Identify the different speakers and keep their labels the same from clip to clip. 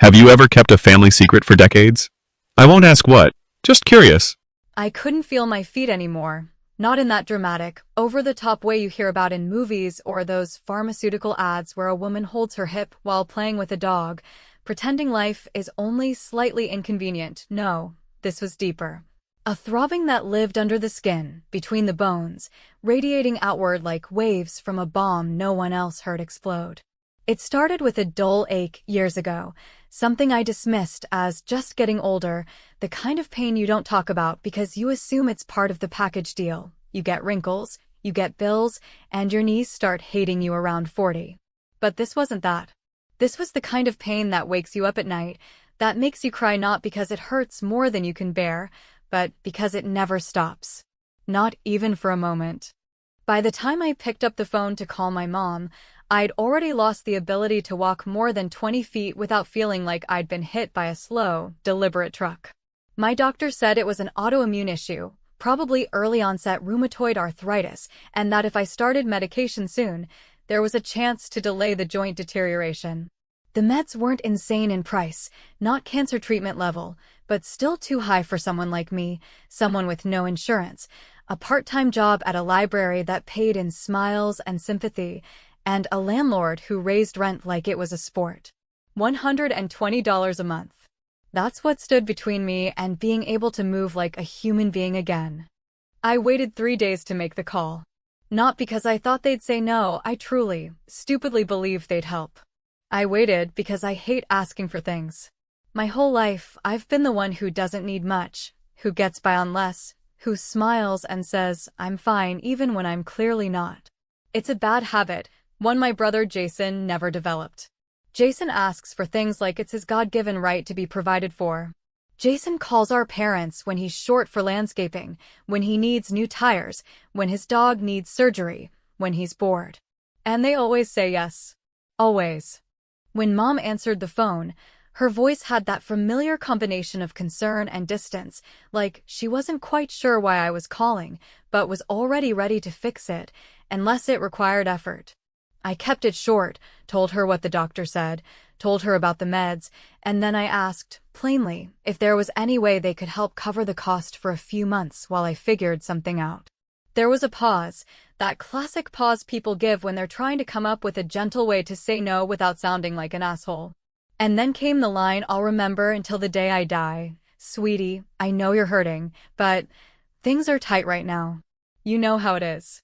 Speaker 1: Have you ever kept a family secret for decades? I won't ask what, just curious.
Speaker 2: I couldn't feel my feet anymore. Not in that dramatic, over-the-top way you hear about in movies or those pharmaceutical ads where a woman holds her hip while playing with a dog, pretending life is only slightly inconvenient. No, this was deeper. A throbbing that lived under the skin, between the bones, radiating outward like waves from a bomb no one else heard explode. It started with a dull ache years ago, something I dismissed as just getting older, the kind of pain you don't talk about because you assume it's part of the package deal. You get wrinkles, you get bills, and your knees start hating you around 40. But this wasn't that. This was the kind of pain that wakes you up at night, that makes you cry not because it hurts more than you can bear, but because it never stops. Not even for a moment. By the time I picked up the phone to call my mom, I'd already lost the ability to walk more than 20 feet without feeling like I'd been hit by a slow, deliberate truck. My doctor said it was an autoimmune issue, probably early onset rheumatoid arthritis, and that if I started medication soon, there was a chance to delay the joint deterioration. The meds weren't insane in price, not cancer treatment level, but still too high for someone like me, someone with no insurance, a part-time job at a library that paid in smiles and sympathy, and a landlord who raised rent like it was a sport. $120 a month. That's what stood between me and being able to move like a human being again. I waited 3 days to make the call. Not because I thought they'd say no, I truly, stupidly believed they'd help. I waited because I hate asking for things. My whole life, I've been the one who doesn't need much, who gets by on less, who smiles and says, I'm fine even when I'm clearly not. It's a bad habit, one my brother Jason never developed. Jason asks for things like it's his God-given right to be provided for. Jason calls our parents when he's short for landscaping, when he needs new tires, when his dog needs surgery, when he's bored. And they always say yes. Always. When Mom answered the phone, her voice had that familiar combination of concern and distance, like she wasn't quite sure why I was calling, but was already ready to fix it, unless it required effort. I kept it short, told her what the doctor said, told her about the meds, and then I asked, plainly, if there was any way they could help cover the cost for a few months while I figured something out. There was a pause, that classic pause people give when they're trying to come up with a gentle way to say no without sounding like an asshole. And then came the line I'll remember until the day I die. Sweetie, I know you're hurting, but things are tight right now. You know how it is.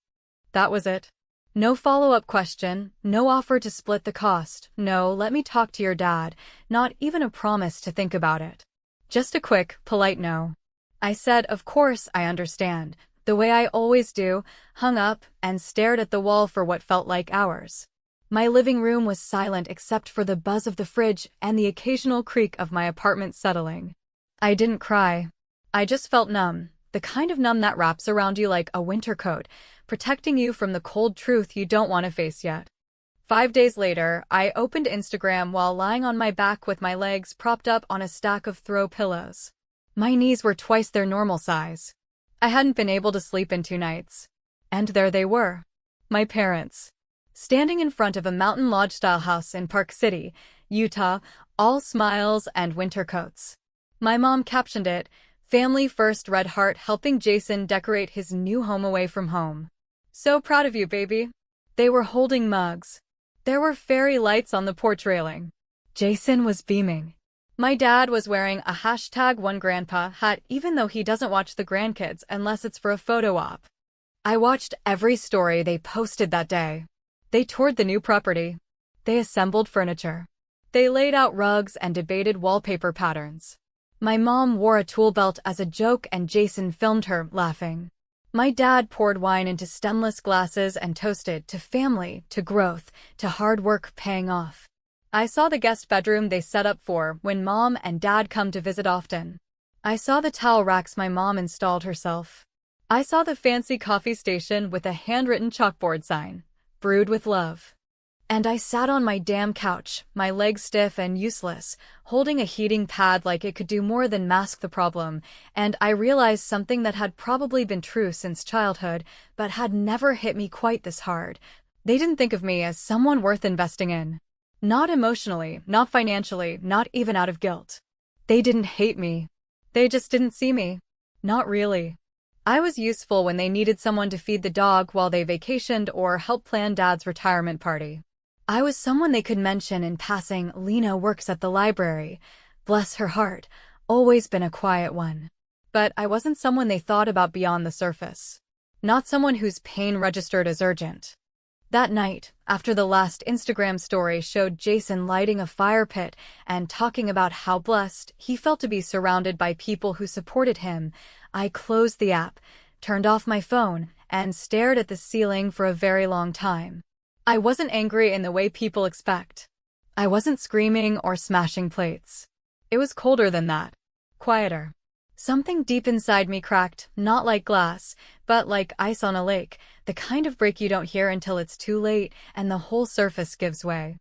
Speaker 2: That was it. No follow-up question, no offer to split the cost, no let me talk to your dad, not even a promise to think about it. Just a quick, polite no. I said, of course I understand, the way I always do, hung up, and stared at the wall for what felt like hours. My living room was silent except for the buzz of the fridge and the occasional creak of my apartment settling. I didn't cry. I just felt numb, the kind of numb that wraps around you like a winter coat, protecting you from the cold truth you don't want to face yet. 5 days later, I opened Instagram while lying on my back with my legs propped up on a stack of throw pillows. My knees were twice their normal size. I hadn't been able to sleep in 2 nights. And there they were. My parents. Standing in front of a mountain lodge-style house in Park City, Utah, all smiles and winter coats. My mom captioned it, Family First Red Heart helping Jason decorate his new home away from home. So proud of you, baby. They were holding mugs. There were fairy lights on the porch railing. Jason was beaming. My dad was wearing a #OneGrandpa hat even though he doesn't watch the grandkids unless it's for a photo op. I watched every story they posted that day. They toured the new property. They assembled furniture. They laid out rugs and debated wallpaper patterns. My mom wore a tool belt as a joke and Jason filmed her, laughing. My dad poured wine into stemless glasses and toasted to family, to growth, to hard work paying off. I saw the guest bedroom they set up for when Mom and Dad come to visit often. I saw the towel racks my mom installed herself. I saw the fancy coffee station with a handwritten chalkboard sign, Brewed with Love. And I sat on my damn couch, my legs stiff and useless, holding a heating pad like it could do more than mask the problem, and I realized something that had probably been true since childhood, but had never hit me quite this hard. They didn't think of me as someone worth investing in. Not emotionally, not financially, not even out of guilt. They didn't hate me. They just didn't see me. Not really. I was useful when they needed someone to feed the dog while they vacationed or help plan Dad's retirement party. I was someone they could mention in passing. Lena works at the library. Bless her heart, always been a quiet one. But I wasn't someone they thought about beyond the surface. Not someone whose pain registered as urgent. That night, after the last Instagram story showed Jason lighting a fire pit and talking about how blessed he felt to be surrounded by people who supported him, I closed the app, turned off my phone, and stared at the ceiling for a very long time. I wasn't angry in the way people expect. I wasn't screaming or smashing plates. It was colder than that. Quieter. Something deep inside me cracked, not like glass, but like ice on a lake, the kind of break you don't hear until it's too late and the whole surface gives way.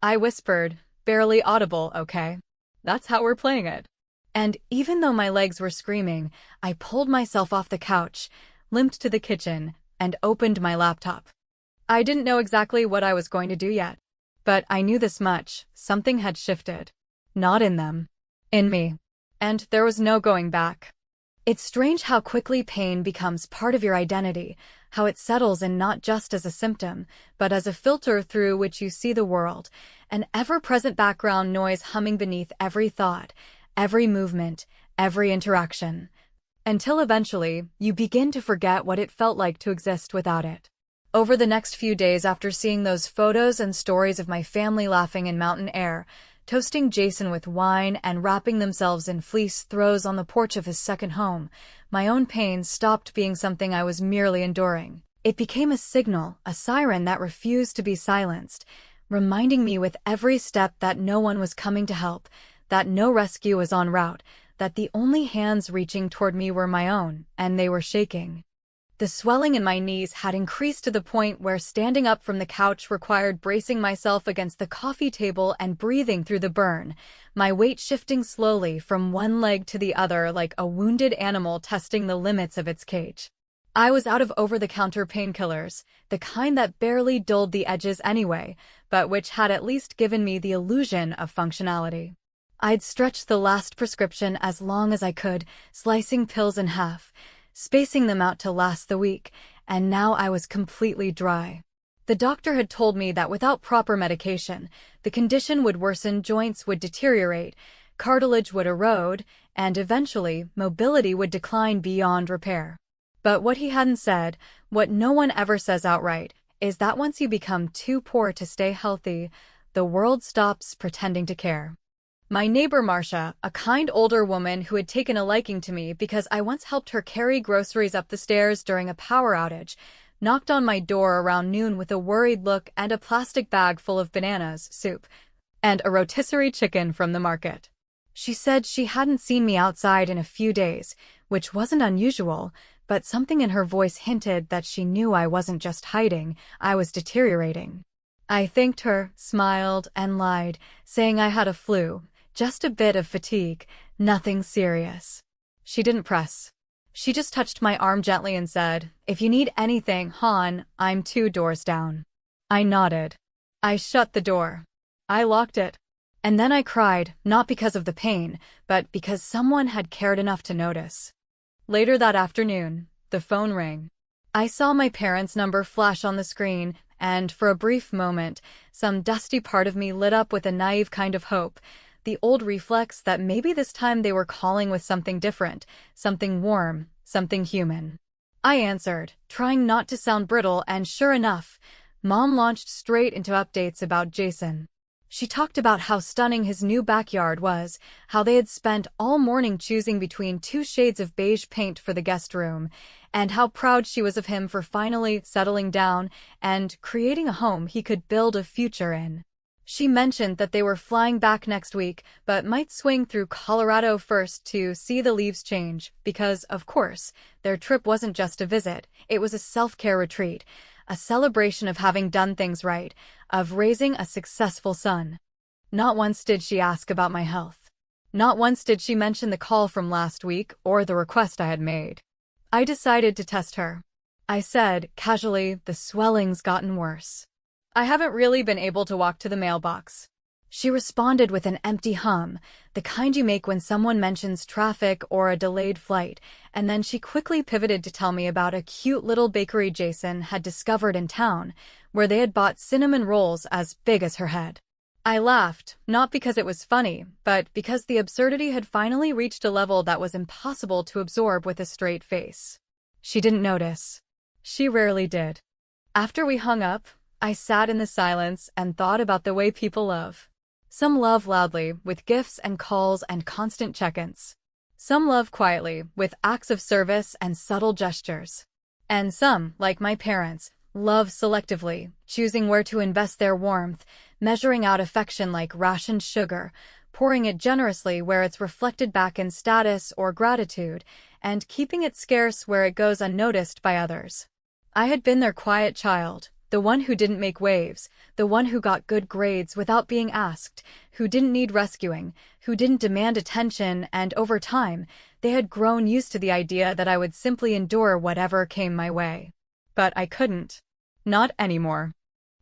Speaker 2: I whispered, barely audible, okay? That's how we're playing it. And even though my legs were screaming, I pulled myself off the couch, limped to the kitchen, and opened my laptop. I didn't know exactly what I was going to do yet, but I knew this much: something had shifted. Not in them. In me. And there was no going back. It's strange how quickly pain becomes part of your identity, how it settles in not just as a symptom, but as a filter through which you see the world, an ever-present background noise humming beneath every thought, every movement, every interaction, until eventually you begin to forget what it felt like to exist without it. Over the next few days after seeing those photos and stories of my family laughing in mountain air, toasting Jason with wine and wrapping themselves in fleece throws on the porch of his second home, my own pain stopped being something I was merely enduring. It became a signal, a siren that refused to be silenced, reminding me with every step that no one was coming to help, that no rescue was en route, that the only hands reaching toward me were my own, and they were shaking. The swelling in my knees had increased to the point where standing up from the couch required bracing myself against the coffee table and breathing through the burn, my weight shifting slowly from one leg to the other like a wounded animal testing the limits of its cage. I was out of over-the-counter painkillers, the kind that barely dulled the edges anyway, but which had at least given me the illusion of functionality. I'd stretched the last prescription as long as I could, slicing pills in half, spacing them out to last the week, and now I was completely dry. The doctor had told me that without proper medication, the condition would worsen, joints would deteriorate, cartilage would erode, and eventually, mobility would decline beyond repair. But what he hadn't said, what no one ever says outright, is that once you become too poor to stay healthy, the world stops pretending to care. My neighbor Marcia, a kind older woman who had taken a liking to me because I once helped her carry groceries up the stairs during a power outage, knocked on my door around noon with a worried look and a plastic bag full of bananas, soup, and a rotisserie chicken from the market. She said she hadn't seen me outside in a few days, which wasn't unusual, but something in her voice hinted that she knew I wasn't just hiding, I was deteriorating. I thanked her, smiled, and lied, saying I had a flu. Just a bit of fatigue, nothing serious. She didn't press. She just touched my arm gently and said, "If you need anything, hon, I'm 2 doors down." I nodded. I shut the door. I locked it. And then I cried, not because of the pain, but because someone had cared enough to notice. Later that afternoon, the phone rang. I saw my parents' number flash on the screen, and for a brief moment, some dusty part of me lit up with a naive kind of hope, the old reflex that maybe this time they were calling with something different, something warm, something human. I answered, trying not to sound brittle, and sure enough, Mom launched straight into updates about Jason. She talked about how stunning his new backyard was, how they had spent all morning choosing between 2 shades of beige paint for the guest room, and how proud she was of him for finally settling down and creating a home he could build a future in. She mentioned that they were flying back next week, but might swing through Colorado first to see the leaves change, because, of course, their trip wasn't just a visit, it was a self-care retreat, a celebration of having done things right, of raising a successful son. Not once did she ask about my health. Not once did she mention the call from last week or the request I had made. I decided to test her. I said, casually, "The swelling's gotten worse." I haven't really been able to walk to the mailbox. She responded with an empty hum, the kind you make when someone mentions traffic or a delayed flight, and then she quickly pivoted to tell me about a cute little bakery Jason had discovered in town, where they had bought cinnamon rolls as big as her head. I laughed, not because it was funny, but because the absurdity had finally reached a level that was impossible to absorb with a straight face. She didn't notice. She rarely did. After we hung up, I sat in the silence and thought about the way people love. Some love loudly, with gifts and calls and constant check-ins. Some love quietly, with acts of service and subtle gestures. And some, like my parents, love selectively, choosing where to invest their warmth, measuring out affection like rationed sugar, pouring it generously where it's reflected back in status or gratitude, and keeping it scarce where it goes unnoticed by others. I had been their quiet child, the one who didn't make waves, the one who got good grades without being asked, who didn't need rescuing, who didn't demand attention, and over time, they had grown used to the idea that I would simply endure whatever came my way. But I couldn't. Not anymore.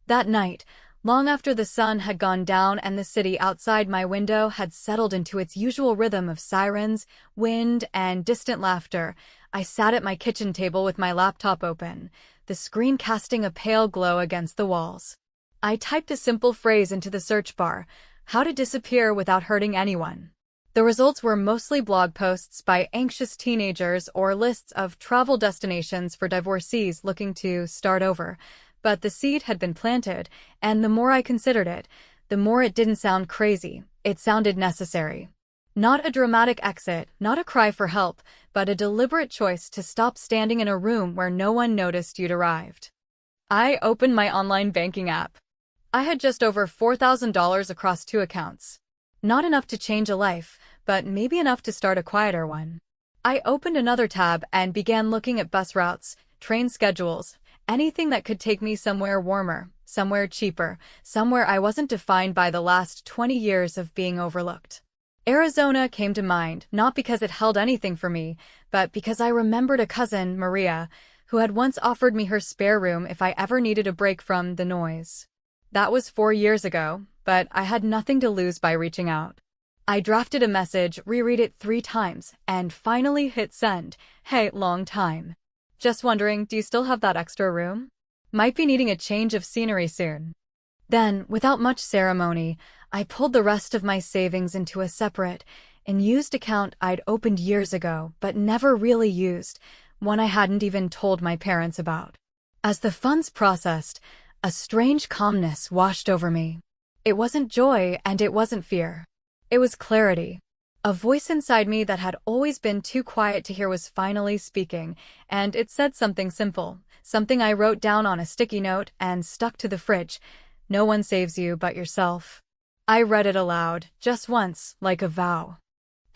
Speaker 2: That night, long after the sun had gone down and the city outside my window had settled into its usual rhythm of sirens, wind, and distant laughter, I sat at my kitchen table with my laptop open, the screen casting a pale glow against the walls. I typed a simple phrase into the search bar: how to disappear without hurting anyone. The results were mostly blog posts by anxious teenagers or lists of travel destinations for divorcees looking to start over. But the seed had been planted, and the more I considered it, the more it didn't sound crazy. It sounded necessary. Not a dramatic exit, not a cry for help, but a deliberate choice to stop standing in a room where no one noticed you'd arrived. I opened my online banking app. I had just over $4,000 across 2 accounts. Not enough to change a life, but maybe enough to start a quieter one. I opened another tab and began looking at bus routes, train schedules, anything that could take me somewhere warmer, somewhere cheaper, somewhere I wasn't defined by the last 20 years of being overlooked. Arizona came to mind, not because it held anything for me, but because I remembered a cousin, Maria, who had once offered me her spare room if I ever needed a break from the noise. That was 4 years ago, but I had nothing to lose by reaching out. I drafted a message, reread it 3 times, and finally hit send. Hey, long time. Just wondering, do you still have that extra room? Might be needing a change of scenery soon. Then, without much ceremony, I pulled the rest of my savings into a separate, unused account I'd opened years ago, but never really used, one I hadn't even told my parents about. As the funds processed, a strange calmness washed over me. It wasn't joy and it wasn't fear. It was clarity. A voice inside me that had always been too quiet to hear was finally speaking, and it said something simple, something I wrote down on a sticky note and stuck to the fridge. No one saves you but yourself. I read it aloud, just once, like a vow.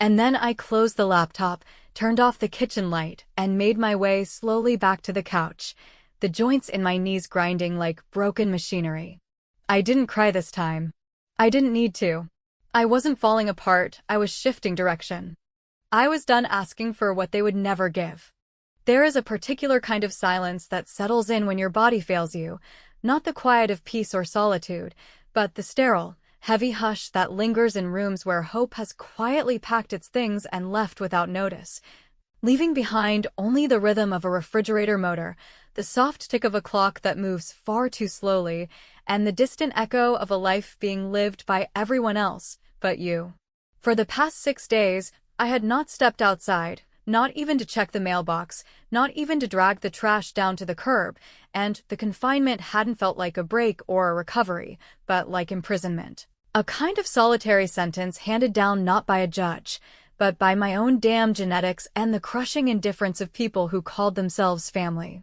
Speaker 2: And then I closed the laptop, turned off the kitchen light, and made my way slowly back to the couch, the joints in my knees grinding like broken machinery. I didn't cry this time. I didn't need to. I wasn't falling apart, I was shifting direction. I was done asking for what they would never give. There is a particular kind of silence that settles in when your body fails you, not the quiet of peace or solitude, but the sterile, heavy hush that lingers in rooms where hope has quietly packed its things and left without notice, leaving behind only the rhythm of a refrigerator motor, the soft tick of a clock that moves far too slowly, and the distant echo of a life being lived by everyone else but you. For the past 6 days, I had not stepped outside, not even to check the mailbox, not even to drag the trash down to the curb, and the confinement hadn't felt like a break or a recovery, but like imprisonment. A kind of solitary sentence handed down not by a judge, but by my own damn genetics and the crushing indifference of people who called themselves family.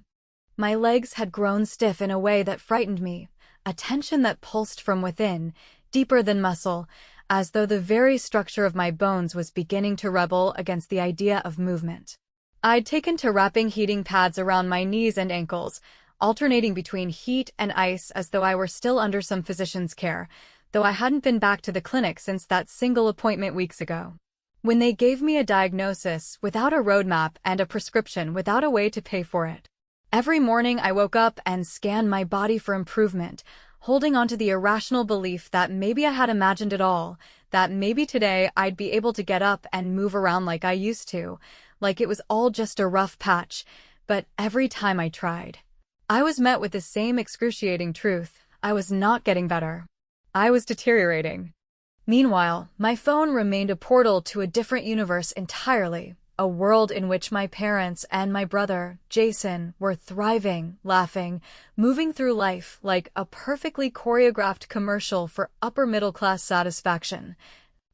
Speaker 2: My legs had grown stiff in a way that frightened me, a tension that pulsed from within, deeper than muscle, as though the very structure of my bones was beginning to rebel against the idea of movement. I'd taken to wrapping heating pads around my knees and ankles, alternating between heat and ice as though I were still under some physician's care, though I hadn't been back to the clinic since that single appointment weeks ago. When they gave me a diagnosis without a roadmap and a prescription without a way to pay for it. Every morning I woke up and scanned my body for improvement, holding on to the irrational belief that maybe I had imagined it all, that maybe today I'd be able to get up and move around like I used to, like it was all just a rough patch. But every time I tried, I was met with the same excruciating truth. I was not getting better. I was deteriorating. Meanwhile, my phone remained a portal to a different universe entirely, a world in which my parents and my brother, Jason, were thriving, laughing, moving through life like a perfectly choreographed commercial for upper-middle-class satisfaction,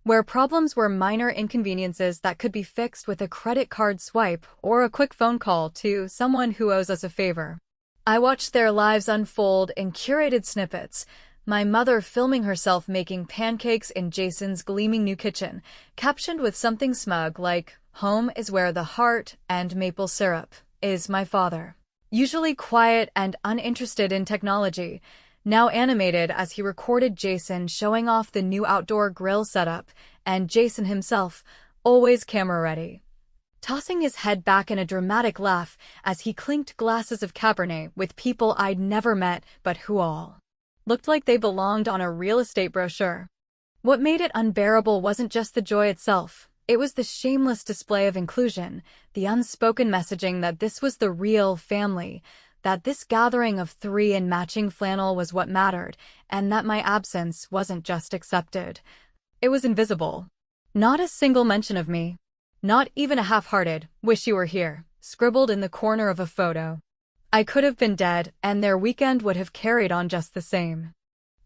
Speaker 2: where problems were minor inconveniences that could be fixed with a credit card swipe or a quick phone call to someone who owes us a favor. I watched their lives unfold in curated snippets, my mother filming herself making pancakes in Jason's gleaming new kitchen, captioned with something smug like, "Home is where the heart and maple syrup is," my father, usually quiet and uninterested in technology, now animated as he recorded Jason showing off the new outdoor grill setup, and Jason himself, always camera-ready, tossing his head back in a dramatic laugh as he clinked glasses of Cabernet with people I'd never met but who all looked like they belonged on a real estate brochure. What made it unbearable wasn't just the joy itself. It was the shameless display of inclusion, the unspoken messaging that this was the real family, that this gathering of three in matching flannel was what mattered, and that my absence wasn't just accepted. It was invisible. Not a single mention of me. Not even a half-hearted, "wish you were here," scribbled in the corner of a photo. I could have been dead, and their weekend would have carried on just the same.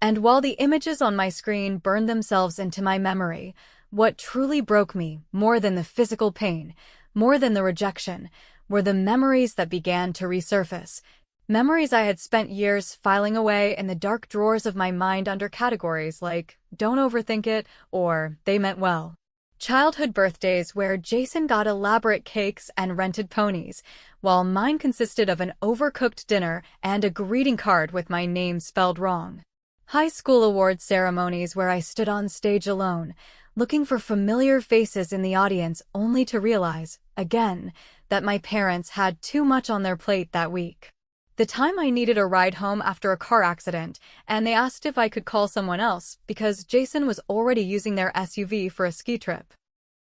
Speaker 2: And while the images on my screen burned themselves into my memory, what truly broke me, more than the physical pain, more than the rejection, were the memories that began to resurface. Memories I had spent years filing away in the dark drawers of my mind under categories like, "don't overthink it," or "they meant well." Childhood birthdays where Jason got elaborate cakes and rented ponies, while mine consisted of an overcooked dinner and a greeting card with my name spelled wrong. High school award ceremonies where I stood on stage alone, looking for familiar faces in the audience only to realize, again, that my parents had too much on their plate that week. The time I needed a ride home after a car accident, and they asked if I could call someone else because Jason was already using their SUV for a ski trip.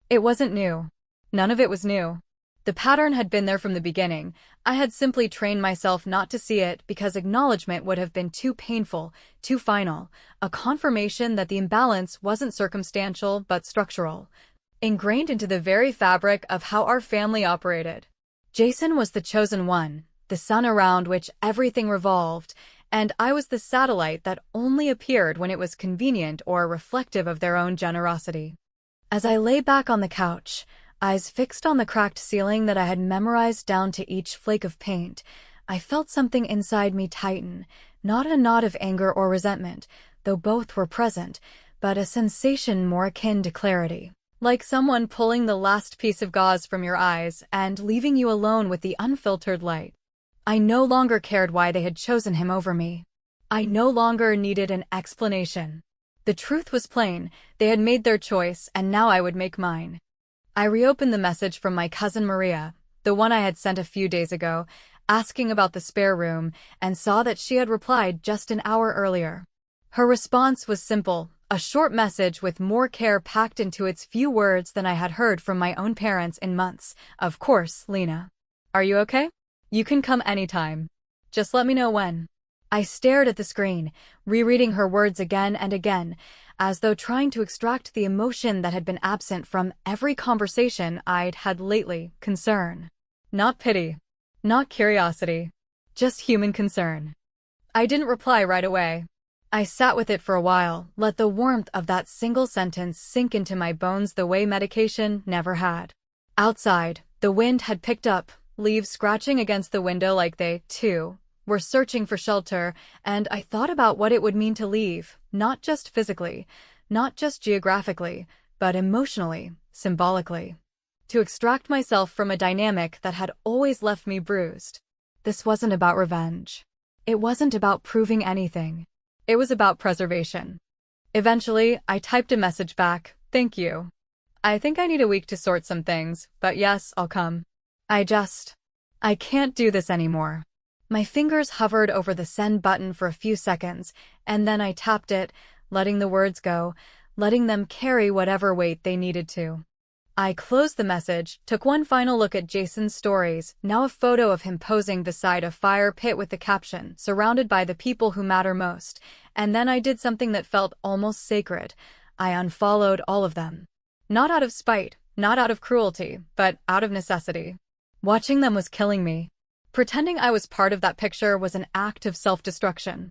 Speaker 2: It wasn't new. None of it was new. The pattern had been there from the beginning. I had simply trained myself not to see it because acknowledgement would have been too painful, too final, a confirmation that the imbalance wasn't circumstantial but structural, ingrained into the very fabric of how our family operated. Jason was the chosen one, the sun around which everything revolved, and I was the satellite that only appeared when it was convenient or reflective of their own generosity. As I lay back on the couch, eyes fixed on the cracked ceiling that I had memorized down to each flake of paint, I felt something inside me tighten, not a knot of anger or resentment, though both were present, but a sensation more akin to clarity. Like someone pulling the last piece of gauze from your eyes and leaving you alone with the unfiltered light. I no longer cared why they had chosen him over me. I no longer needed an explanation. The truth was plain, they had made their choice, and now I would make mine. I reopened the message from my cousin Maria, the one I had sent a few days ago, asking about the spare room, and saw that she had replied just an hour earlier. Her response was simple, a short message with more care packed into its few words than I had heard from my own parents in months. "Of course, Lena. Are you okay? You can come anytime. Just let me know when." I stared at the screen, rereading her words again and again, as though trying to extract the emotion that had been absent from every conversation I'd had lately. Concern. Not pity. Not curiosity. Just human concern. I didn't reply right away. I sat with it for a while, let the warmth of that single sentence sink into my bones the way medication never had. Outside, the wind had picked up, leaves scratching against the window like they, too, were searching for shelter, and I thought about what it would mean to leave, not just physically, not just geographically, but emotionally, symbolically. To extract myself from a dynamic that had always left me bruised. This wasn't about revenge. It wasn't about proving anything. It was about preservation. Eventually, I typed a message back, "Thank you. I think I need a week to sort some things, but yes, I'll come. I can't do this anymore." My fingers hovered over the send button for a few seconds, and then I tapped it, letting the words go, letting them carry whatever weight they needed to. I closed the message, took one final look at Jason's stories, now a photo of him posing beside a fire pit with the caption, "Surrounded by the people who matter most," and then I did something that felt almost sacred. I unfollowed all of them. Not out of spite, not out of cruelty, but out of necessity. Watching them was killing me. Pretending I was part of that picture was an act of self-destruction.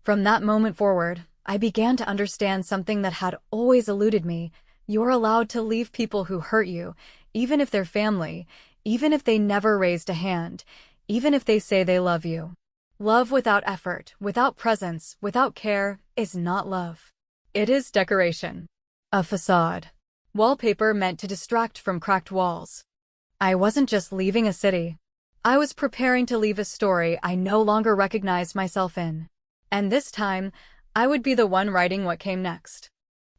Speaker 2: From that moment forward, I began to understand something that had always eluded me. You're allowed to leave people who hurt you, even if they're family, even if they never raised a hand, even if they say they love you. Love without effort, without presence, without care, is not love. It is decoration. A facade. Wallpaper meant to distract from cracked walls. I wasn't just leaving a city. I was preparing to leave a story I no longer recognized myself in. And this time, I would be the one writing what came next.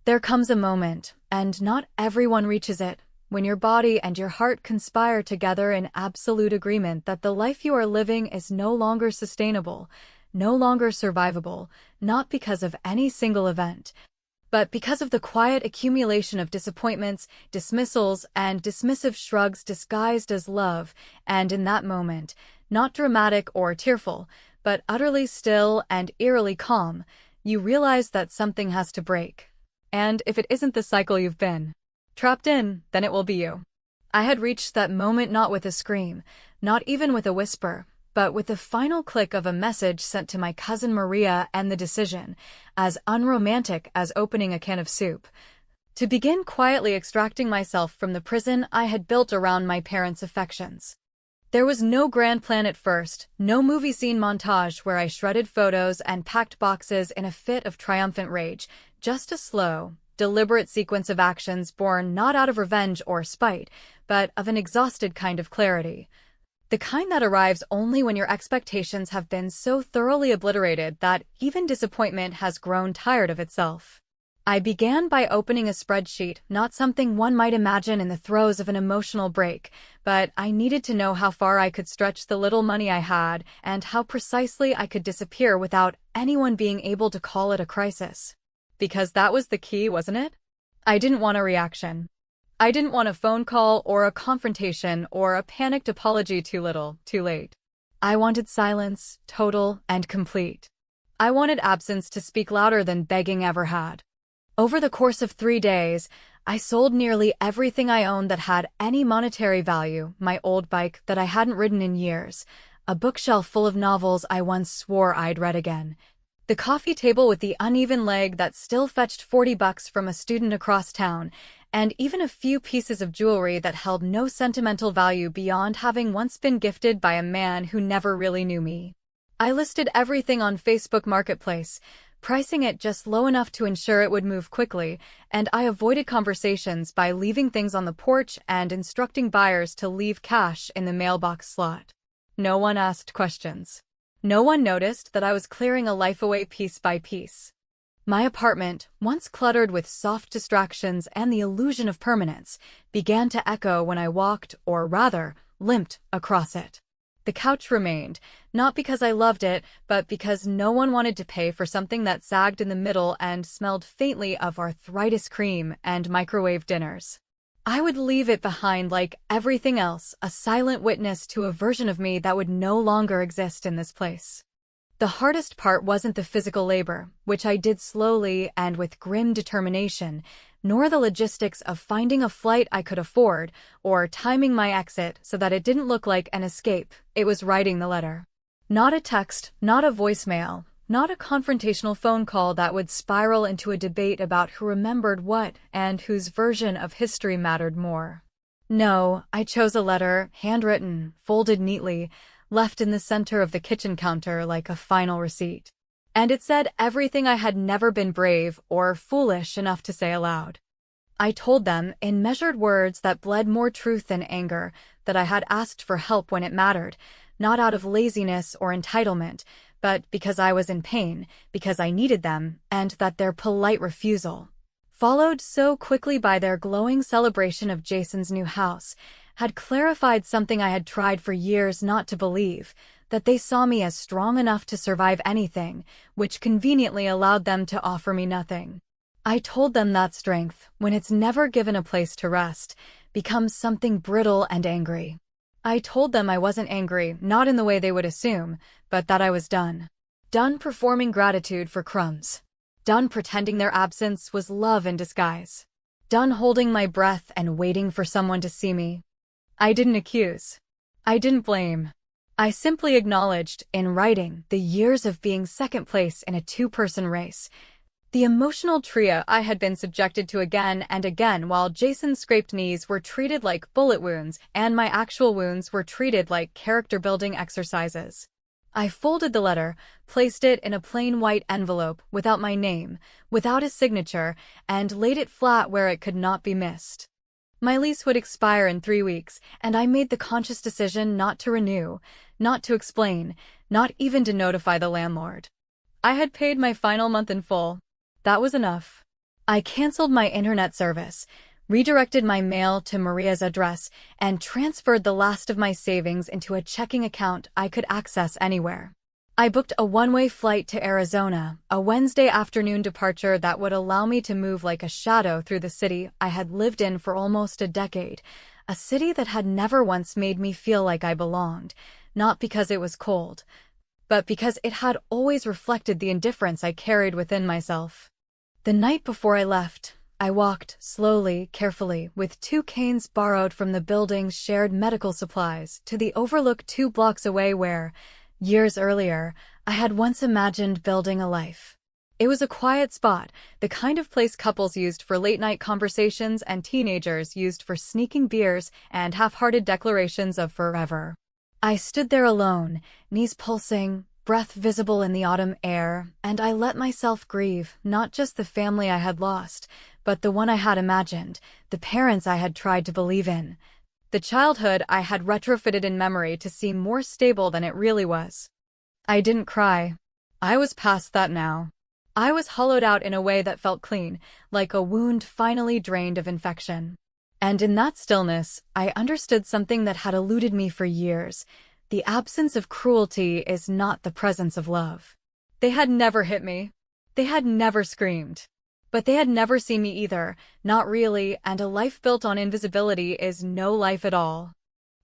Speaker 2: There comes a moment, and not everyone reaches it, when your body and your heart conspire together in absolute agreement that the life you are living is no longer sustainable, no longer survivable, not because of any single event, but because of the quiet accumulation of disappointments, dismissals, and dismissive shrugs disguised as love, and in that moment, not dramatic or tearful, but utterly still and eerily calm, you realize that something has to break. And if it isn't the cycle you've been trapped in, then it will be you. I had reached that moment not with a scream, not even with a whisper, but with the final click of a message sent to my cousin Maria and the decision, as unromantic as opening a can of soup, to begin quietly extracting myself from the prison I had built around my parents' affections. There was no grand plan at first, no movie scene montage where I shredded photos and packed boxes in a fit of triumphant rage, just a slow, deliberate sequence of actions born not out of revenge or spite, but of an exhausted kind of clarity. The kind that arrives only when your expectations have been so thoroughly obliterated that even disappointment has grown tired of itself. I began by opening a spreadsheet, not something one might imagine in the throes of an emotional break, but I needed to know how far I could stretch the little money I had and how precisely I could disappear without anyone being able to call it a crisis. Because that was the key, wasn't it? I didn't want a reaction. I didn't want a phone call or a confrontation or a panicked apology too little, too late. I wanted silence, total and complete. I wanted absence to speak louder than begging ever had. Over the course of 3 days, I sold nearly everything I owned that had any monetary value, my old bike that I hadn't ridden in years, a bookshelf full of novels I once swore I'd read again, the coffee table with the uneven leg that still fetched $40 from a student across town, and even a few pieces of jewelry that held no sentimental value beyond having once been gifted by a man who never really knew me. I listed everything on Facebook Marketplace, pricing it just low enough to ensure it would move quickly, and I avoided conversations by leaving things on the porch and instructing buyers to leave cash in the mailbox slot. No one asked questions. No one noticed that I was clearing a life away piece by piece. My apartment, once cluttered with soft distractions and the illusion of permanence, began to echo when I walked, or rather, limped, across it. The couch remained, not because I loved it, but because no one wanted to pay for something that sagged in the middle and smelled faintly of arthritis cream and microwave dinners. I would leave it behind like everything else, a silent witness to a version of me that would no longer exist in this place. The hardest part wasn't the physical labor, which I did slowly and with grim determination, nor the logistics of finding a flight I could afford, or timing my exit so that it didn't look like an escape. It was writing the letter. Not a text, not a voicemail, not a confrontational phone call that would spiral into a debate about who remembered what and whose version of history mattered more. No, I chose a letter, handwritten, folded neatly, left in the center of the kitchen counter like a final receipt. And it said everything I had never been brave or foolish enough to say aloud. I told them, in measured words that bled more truth than anger, that I had asked for help when it mattered, not out of laziness or entitlement, but because I was in pain, because I needed them, and that their polite refusal, followed so quickly by their glowing celebration of Jason's new house, had clarified something I had tried for years not to believe, that they saw me as strong enough to survive anything, which conveniently allowed them to offer me nothing. I told them that strength, when it's never given a place to rest, becomes something brittle and angry. I told them I wasn't angry, not in the way they would assume, but that I was done. Done performing gratitude for crumbs. Done pretending their absence was love in disguise. Done holding my breath and waiting for someone to see me. I didn't accuse. I didn't blame. I simply acknowledged, in writing, the years of being second place in a two-person race. The emotional trio I had been subjected to again and again, while Jason's scraped knees were treated like bullet wounds and my actual wounds were treated like character-building exercises. I folded the letter, placed it in a plain white envelope without my name, without a signature, and laid it flat where it could not be missed. My lease would expire in 3 weeks, and I made the conscious decision not to renew, not to explain, not even to notify the landlord. I had paid my final month in full. That was enough. I canceled my internet service, redirected my mail to Maria's address, and transferred the last of my savings into a checking account I could access anywhere. I booked a one-way flight to Arizona, a Wednesday afternoon departure that would allow me to move like a shadow through the city I had lived in for almost a decade, a city that had never once made me feel like I belonged, not because it was cold, but because it had always reflected the indifference I carried within myself. The night before I left, I walked slowly, carefully, with 2 canes borrowed from the building's shared medical supplies to the overlook 2 blocks away where, years earlier, I had once imagined building a life. It was a quiet spot, the kind of place couples used for late-night conversations and teenagers used for sneaking beers and half-hearted declarations of forever. I stood there alone, knees pulsing, breath visible in the autumn air, and I let myself grieve not just the family I had lost, but the one I had imagined, the parents I had tried to believe in, the childhood I had retrofitted in memory to seem more stable than it really was. I didn't cry. I was past that now. I was hollowed out in a way that felt clean, like a wound finally drained of infection. And in that stillness, I understood something that had eluded me for years. The absence of cruelty is not the presence of love. They had never hit me. They had never screamed. But they had never seen me either, not really, and a life built on invisibility is no life at all.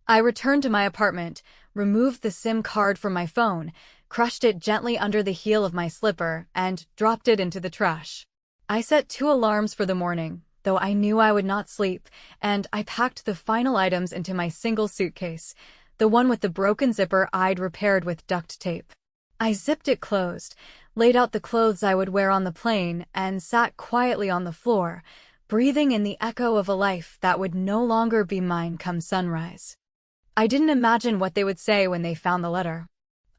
Speaker 2: I returned to my apartment, removed the SIM card from my phone, crushed it gently under the heel of my slipper, and dropped it into the trash. I set 2 alarms for the morning, though I knew I would not sleep, and I packed the final items into my single suitcase, the one with the broken zipper I'd repaired with duct tape. I zipped it closed, laid out the clothes I would wear on the plane, and sat quietly on the floor, breathing in the echo of a life that would no longer be mine come sunrise. I didn't imagine what they would say when they found the letter.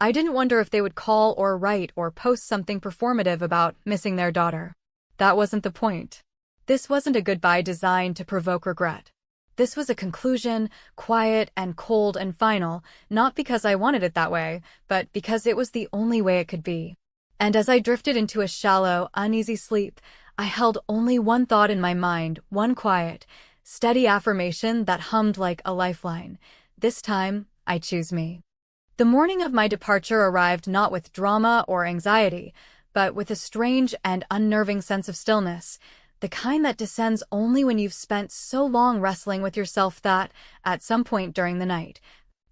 Speaker 2: I didn't wonder if they would call or write or post something performative about missing their daughter. That wasn't the point. This wasn't a goodbye designed to provoke regret. This was a conclusion, quiet and cold and final, not because I wanted it that way, but because it was the only way it could be. And as I drifted into a shallow, uneasy sleep, I held only one thought in my mind, one quiet, steady affirmation that hummed like a lifeline. This time, I choose me. The morning of my departure arrived not with drama or anxiety, but with a strange and unnerving sense of stillness, the kind that descends only when you've spent so long wrestling with yourself that, at some point during the night,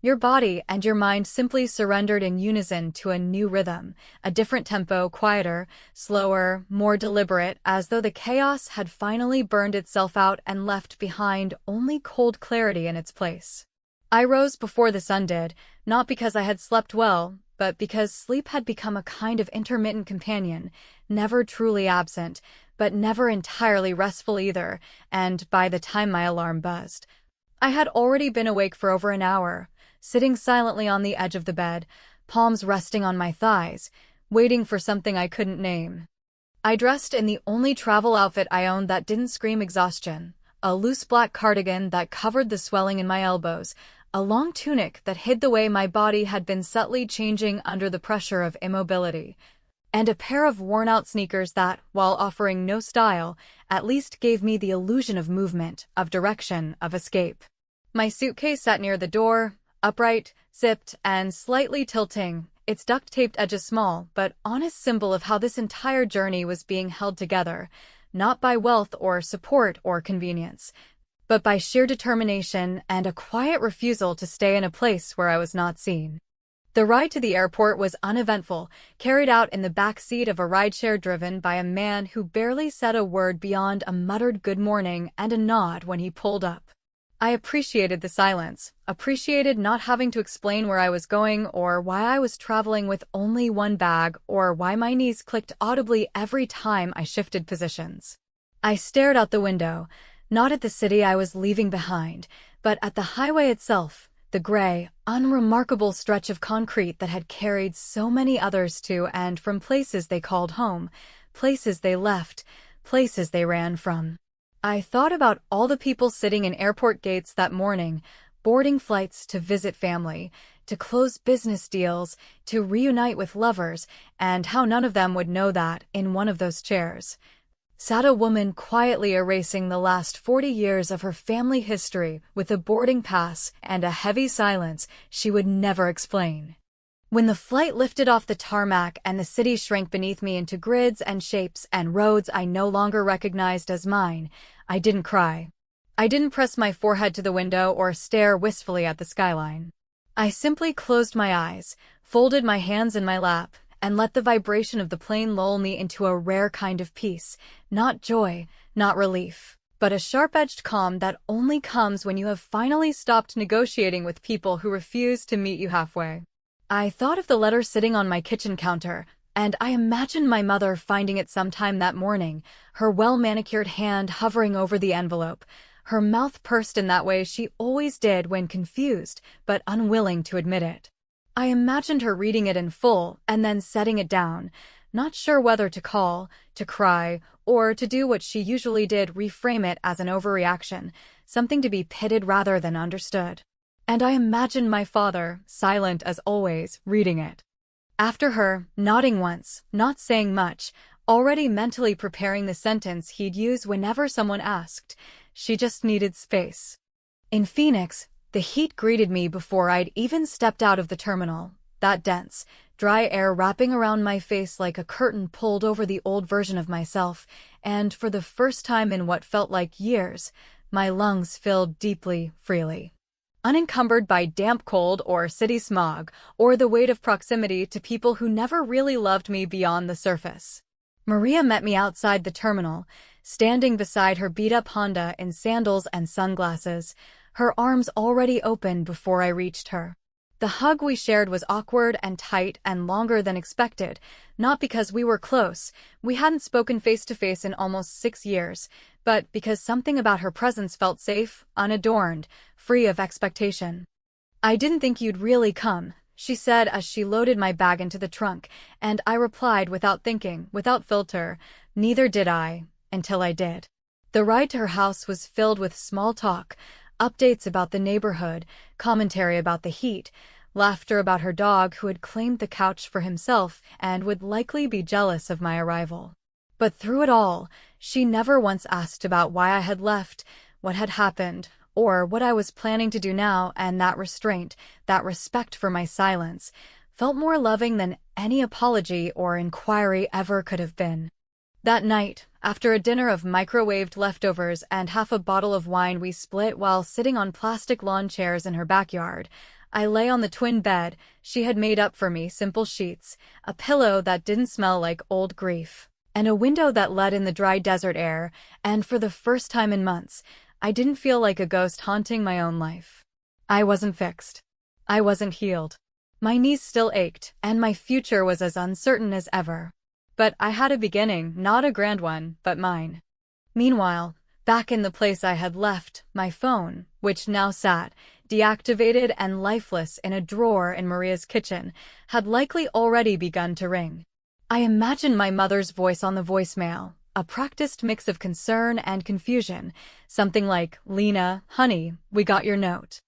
Speaker 2: your body and your mind simply surrendered in unison to a new rhythm, a different tempo, quieter, slower, more deliberate, as though the chaos had finally burned itself out and left behind only cold clarity in its place. I rose before the sun did, not because I had slept well, but because sleep had become a kind of intermittent companion, never truly absent, but never entirely restful either, and by the time my alarm buzzed, I had already been awake for over an hour, sitting silently on the edge of the bed, palms resting on my thighs, waiting for something I couldn't name. I dressed in the only travel outfit I owned that didn't scream exhaustion, a loose black cardigan that covered the swelling in my elbows, a long tunic that hid the way my body had been subtly changing under the pressure of immobility, and a pair of worn-out sneakers that, while offering no style, at least gave me the illusion of movement, of direction, of escape. My suitcase sat near the door, Upright, zipped, and slightly tilting, its duct-taped edges small, but honest symbol of how this entire journey was being held together, not by wealth or support or convenience, but by sheer determination and a quiet refusal to stay in a place where I was not seen. The ride to the airport was uneventful, carried out in the back seat of a rideshare driven by a man who barely said a word beyond a muttered good morning and a nod when he pulled up. I appreciated the silence, appreciated not having to explain where I was going or why I was traveling with only one bag or why my knees clicked audibly every time I shifted positions. I stared out the window, not at the city I was leaving behind, but at the highway itself, the gray, unremarkable stretch of concrete that had carried so many others to and from places they called home, places they left, places they ran from. I thought about all the people sitting in airport gates that morning, boarding flights to visit family, to close business deals, to reunite with lovers, and how none of them would know that, in one of those chairs, sat a woman quietly erasing the last 40 years of her family history with a boarding pass and a heavy silence she would never explain. When the flight lifted off the tarmac and the city shrank beneath me into grids and shapes and roads I no longer recognized as mine, I didn't cry. I didn't press my forehead to the window or stare wistfully at the skyline. I simply closed my eyes, folded my hands in my lap, and let the vibration of the plane lull me into a rare kind of peace, not joy, not relief, but a sharp-edged calm that only comes when you have finally stopped negotiating with people who refuse to meet you halfway. I thought of the letter sitting on my kitchen counter, and I imagined my mother finding it sometime that morning, her well-manicured hand hovering over the envelope, her mouth pursed in that way she always did when confused, but unwilling to admit it. I imagined her reading it in full and then setting it down, not sure whether to call, to cry, or to do what she usually did, reframe it as an overreaction, something to be pitied rather than understood. And I imagined my father, silent as always, reading it. After her, nodding once, not saying much, already mentally preparing the sentence he'd use whenever someone asked. She just needed space. In Phoenix, the heat greeted me before I'd even stepped out of the terminal, that dense, dry air wrapping around my face like a curtain pulled over the old version of myself, and for the first time in what felt like years, my lungs filled deeply, freely. Unencumbered by damp cold or city smog, or the weight of proximity to people who never really loved me beyond the surface. Maria met me outside the terminal, standing beside her beat-up Honda in sandals and sunglasses, her arms already open before I reached her. The hug we shared was awkward and tight and longer than expected, not because we were close, we hadn't spoken face-to-face in almost 6 years, but because something about her presence felt safe, unadorned, free of expectation. "I didn't think you'd really come," she said as she loaded my bag into the trunk, and I replied without thinking, without filter, "Neither did I," until I did. The ride to her house was filled with small talk, updates about the neighborhood, commentary about the heat, laughter about her dog who had claimed the couch for himself and would likely be jealous of my arrival. But through it all, she never once asked about why I had left, what had happened, or what I was planning to do now, and that restraint, that respect for my silence, felt more loving than any apology or inquiry ever could have been. That night, after a dinner of microwaved leftovers and half a bottle of wine we split while sitting on plastic lawn chairs in her backyard, I lay on the twin bed she had made up for me, simple sheets, a pillow that didn't smell like old grief, and a window that let in the dry desert air, and for the first time in months, I didn't feel like a ghost haunting my own life. I wasn't fixed. I wasn't healed. My knees still ached, and my future was as uncertain as ever. But I had a beginning, not a grand one, but mine. Meanwhile, back in the place I had left, my phone, which now sat, deactivated and lifeless in a drawer in Maria's kitchen, had likely already begun to ring. I imagined my mother's voice on the voicemail, a practiced mix of concern and confusion, something like, "Lena, honey, we got your note.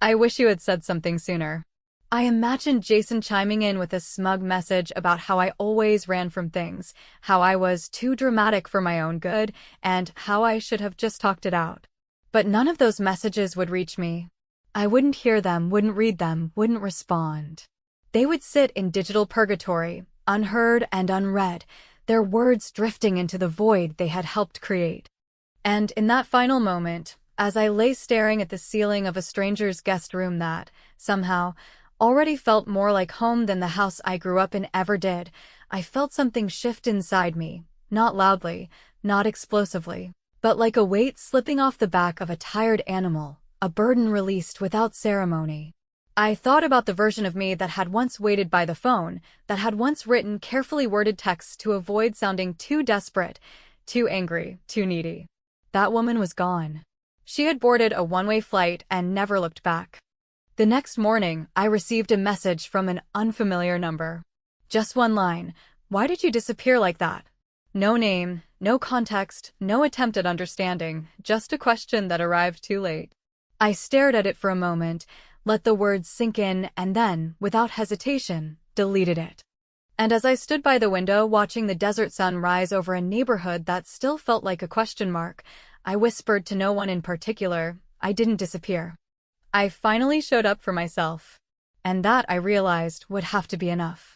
Speaker 2: I wish you had said something sooner." I imagined Jason chiming in with a smug message about how I always ran from things, how I was too dramatic for my own good, and how I should have just talked it out. But none of those messages would reach me. I wouldn't hear them, wouldn't read them, wouldn't respond. They would sit in digital purgatory, unheard and unread, their words drifting into the void they had helped create. And in that final moment, as I lay staring at the ceiling of a stranger's guest room that, somehow, already felt more like home than the house I grew up in ever did, I felt something shift inside me, not loudly, not explosively, but like a weight slipping off the back of a tired animal, a burden released without ceremony. I thought about the version of me that had once waited by the phone, that had once written carefully worded texts to avoid sounding too desperate, too angry, too needy. That woman was gone. She had boarded a one-way flight and never looked back. The next morning, I received a message from an unfamiliar number. Just one line, "Why did you disappear like that?" No name, no context, no attempt at understanding, just a question that arrived too late. I stared at it for a moment, let the words sink in, and then, without hesitation, deleted it. And as I stood by the window watching the desert sun rise over a neighborhood that still felt like a question mark, I whispered to no one in particular, I didn't disappear. I finally showed up for myself. And that, I realized, would have to be enough.